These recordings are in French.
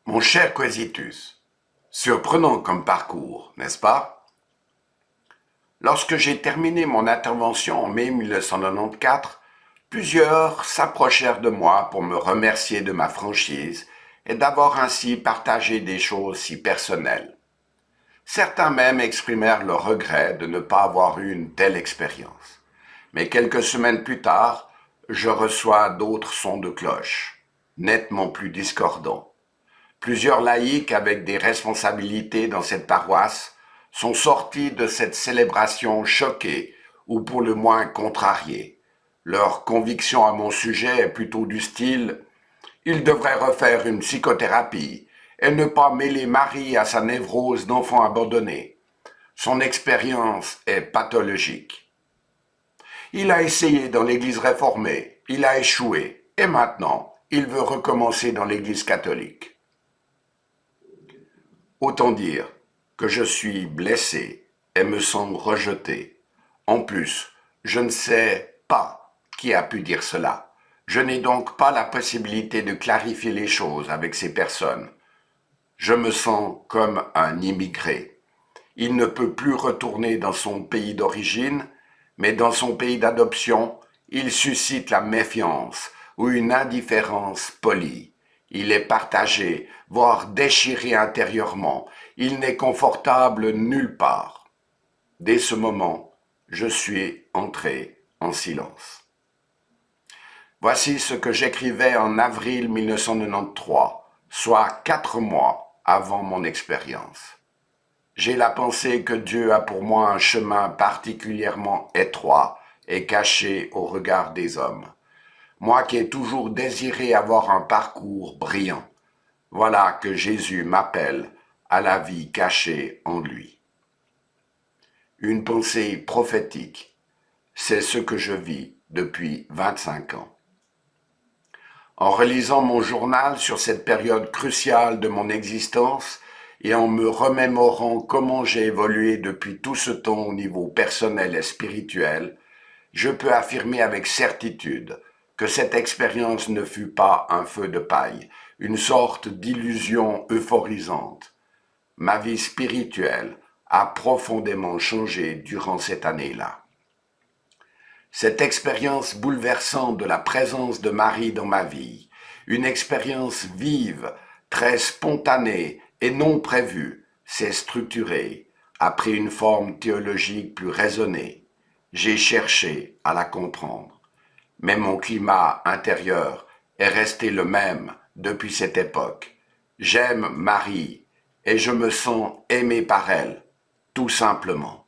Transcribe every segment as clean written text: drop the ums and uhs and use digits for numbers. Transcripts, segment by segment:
Mon cher Quesitus, surprenant comme parcours, n'est-ce pas? Lorsque j'ai terminé mon intervention en mai 1994, plusieurs s'approchèrent de moi pour me remercier de ma franchise et d'avoir ainsi partagé des choses si personnelles. Certains même exprimèrent le regret de ne pas avoir eu une telle expérience. Mais quelques semaines plus tard, je reçois d'autres sons de cloche, nettement plus discordants. Plusieurs laïcs avec des responsabilités dans cette paroisse sont sortis de cette célébration choqués ou pour le moins contrariés. Leur conviction à mon sujet est plutôt du style « il devrait refaire une psychothérapie et ne pas mêler Marie à sa névrose d'enfant abandonné. Son expérience est pathologique. Il a essayé dans l'église réformée, il a échoué et maintenant il veut recommencer dans l'église catholique. » Autant dire que je suis blessé et me sens rejeté. En plus, je ne sais pas qui a pu dire cela. Je n'ai donc pas la possibilité de clarifier les choses avec ces personnes. Je me sens comme un immigré. Il ne peut plus retourner dans son pays d'origine, mais dans son pays d'adoption, il suscite la méfiance ou une indifférence polie. Il est partagé, voire déchiré intérieurement. Il n'est confortable nulle part. Dès ce moment, je suis entré en silence. Voici ce que j'écrivais en avril 1993, soit 4 mois avant mon expérience. J'ai la pensée que Dieu a pour moi un chemin particulièrement étroit et caché au regard des hommes. Moi qui ai toujours désiré avoir un parcours brillant, voilà que Jésus m'appelle à la vie cachée en lui. Une pensée prophétique, c'est ce que je vis depuis 25 ans. En relisant mon journal sur cette période cruciale de mon existence et en me remémorant comment j'ai évolué depuis tout ce temps au niveau personnel et spirituel, je peux affirmer avec certitude que cette expérience ne fut pas un feu de paille, une sorte d'illusion euphorisante. Ma vie spirituelle a profondément changé durant cette année-là. Cette expérience bouleversante de la présence de Marie dans ma vie, une expérience vive, très spontanée et non prévue, s'est structurée, a pris une forme théologique plus raisonnée. J'ai cherché à la comprendre. Mais mon climat intérieur est resté le même depuis cette époque. J'aime Marie et je me sens aimé par elle, tout simplement.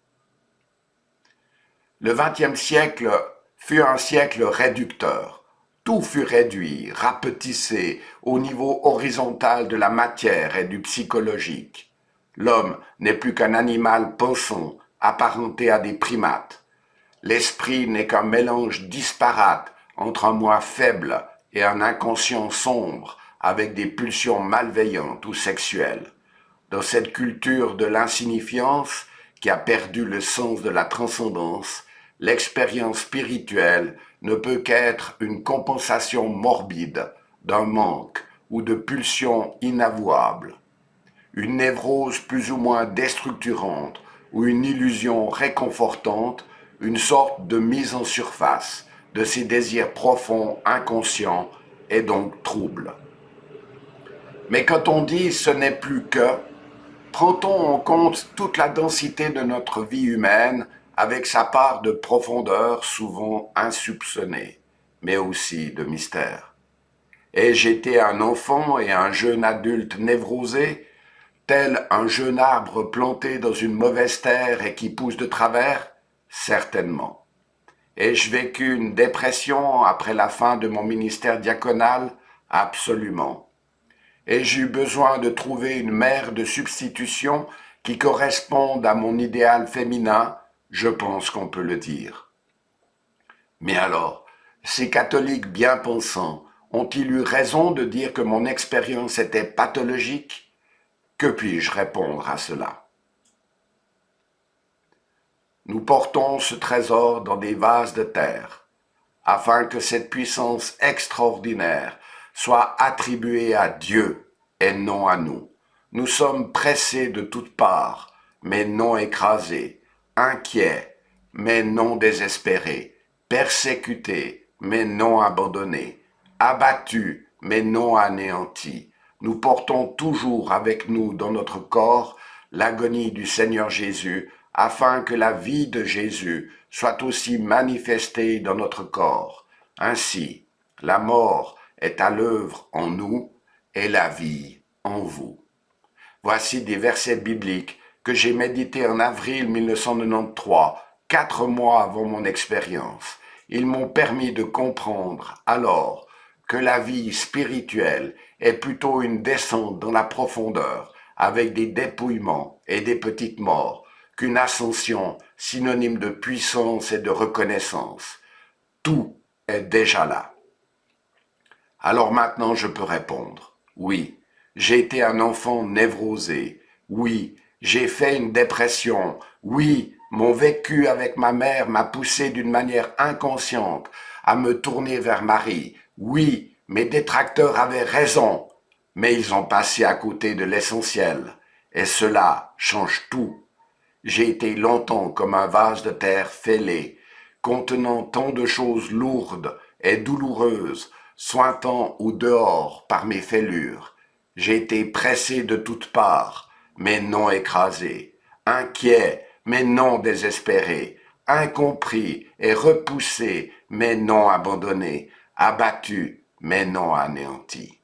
Le XXe siècle fut un siècle réducteur. Tout fut réduit, rapetissé au niveau horizontal de la matière et du psychologique. L'homme n'est plus qu'un animal pensant, apparenté à des primates. L'esprit n'est qu'un mélange disparate entre un moi faible et un inconscient sombre avec des pulsions malveillantes ou sexuelles. Dans cette culture de l'insignifiance qui a perdu le sens de la transcendance, l'expérience spirituelle ne peut qu'être une compensation morbide d'un manque ou de pulsions inavouables. Une névrose plus ou moins déstructurante ou une illusion réconfortante, une sorte de mise en surface de ces désirs profonds, inconscients et donc troubles. Mais quand on dit ce n'est plus que, prend-on en compte toute la densité de notre vie humaine avec sa part de profondeur souvent insoupçonnée, mais aussi de mystère. Ai-je été un enfant et un jeune adulte névrosé, tel un jeune arbre planté dans une mauvaise terre et qui pousse de travers? Certainement. Ai-je vécu une dépression après la fin de mon ministère diaconal? Absolument. Ai-je eu besoin de trouver une mère de substitution qui corresponde à mon idéal féminin? Je pense qu'on peut le dire. Mais alors, ces catholiques bien pensants ont-ils eu raison de dire que mon expérience était pathologique? Que puis-je répondre à cela? Nous portons ce trésor dans des vases de terre, afin que cette puissance extraordinaire soit attribuée à Dieu et non à nous. Nous sommes pressés de toutes parts, mais non écrasés, inquiets, mais non désespérés, persécutés, mais non abandonnés, abattus, mais non anéantis. Nous portons toujours avec nous dans notre corps l'agonie du Seigneur Jésus, afin que la vie de Jésus soit aussi manifestée dans notre corps. Ainsi, la mort est à l'œuvre en nous et la vie en vous. Voici des versets bibliques que j'ai médités en avril 1993, 4 mois avant mon expérience. Ils m'ont permis de comprendre alors que la vie spirituelle est plutôt une descente dans la profondeur avec des dépouillements et des petites morts qu'une ascension synonyme de puissance et de reconnaissance. Tout est déjà là. Alors maintenant je peux répondre. Oui, j'ai été un enfant névrosé. Oui, j'ai fait une dépression. Oui, mon vécu avec ma mère m'a poussé d'une manière inconsciente à me tourner vers Marie. Oui, mes détracteurs avaient raison, mais ils ont passé à côté de l'essentiel. Et cela change tout. J'ai été longtemps comme un vase de terre fêlé, contenant tant de choses lourdes et douloureuses, sointant au dehors par mes fêlures. J'ai été pressé de toutes parts, mais non écrasé, inquiet, mais non désespéré, incompris et repoussé, mais non abandonné, abattu, mais non anéanti.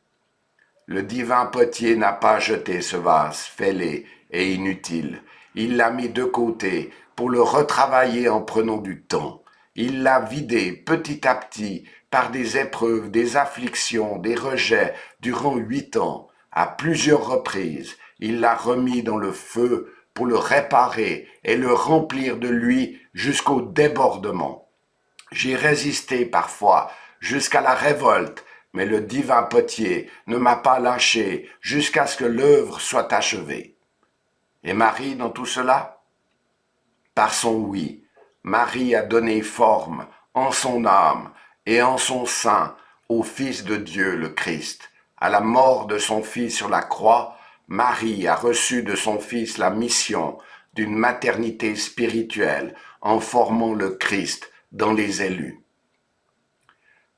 Le divin potier n'a pas jeté ce vase fêlé et inutile. Il l'a mis de côté pour le retravailler en prenant du temps. Il l'a vidé petit à petit par des épreuves, des afflictions, des rejets durant 8 ans. À plusieurs reprises, il l'a remis dans le feu pour le réparer et le remplir de lui jusqu'au débordement. J'ai résisté parfois jusqu'à la révolte, mais le divin potier ne m'a pas lâché jusqu'à ce que l'œuvre soit achevée. Et Marie dans tout cela? Par son oui, Marie a donné forme en son âme et en son sein au Fils de Dieu, le Christ. À la mort de son Fils sur la croix, Marie a reçu de son Fils la mission d'une maternité spirituelle en formant le Christ dans les élus.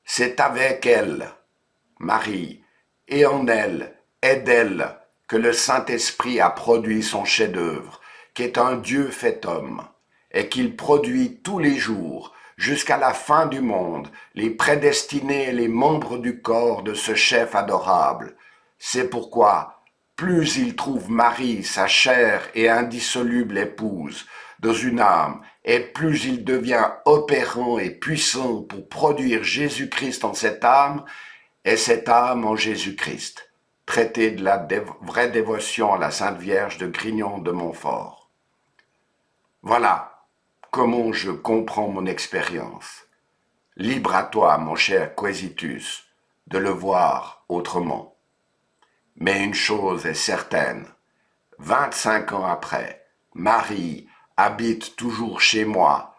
C'est avec elle, Marie, et en elle, et d'elle, que le Saint-Esprit a produit son chef-d'œuvre, qui est un Dieu fait homme, et qu'il produit tous les jours, jusqu'à la fin du monde, les prédestinés et les membres du corps de ce chef adorable. C'est pourquoi, plus il trouve Marie, sa chère et indissoluble épouse, dans une âme, et plus il devient opérant et puissant pour produire Jésus-Christ en cette âme, et cette âme en Jésus-Christ, traité de la vraie dévotion à la Sainte Vierge de Grignon de Montfort. Voilà comment je comprends mon expérience. Libre à toi, mon cher Quesitus, de le voir autrement. Mais une chose est certaine, 25 ans après, Marie habite toujours chez moi,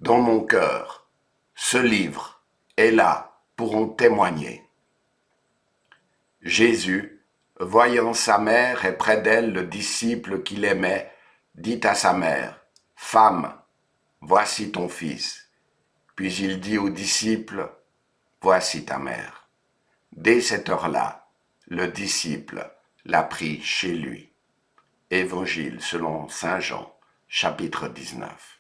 dans mon cœur. Ce livre est là pour en témoigner. Jésus, voyant sa mère et près d'elle le disciple qu'il aimait, dit à sa mère, « Femme, voici ton fils. » Puis il dit au disciple, « Voici ta mère. » Dès cette heure-là, le disciple l'a pris chez lui. Évangile selon saint Jean, chapitre 19.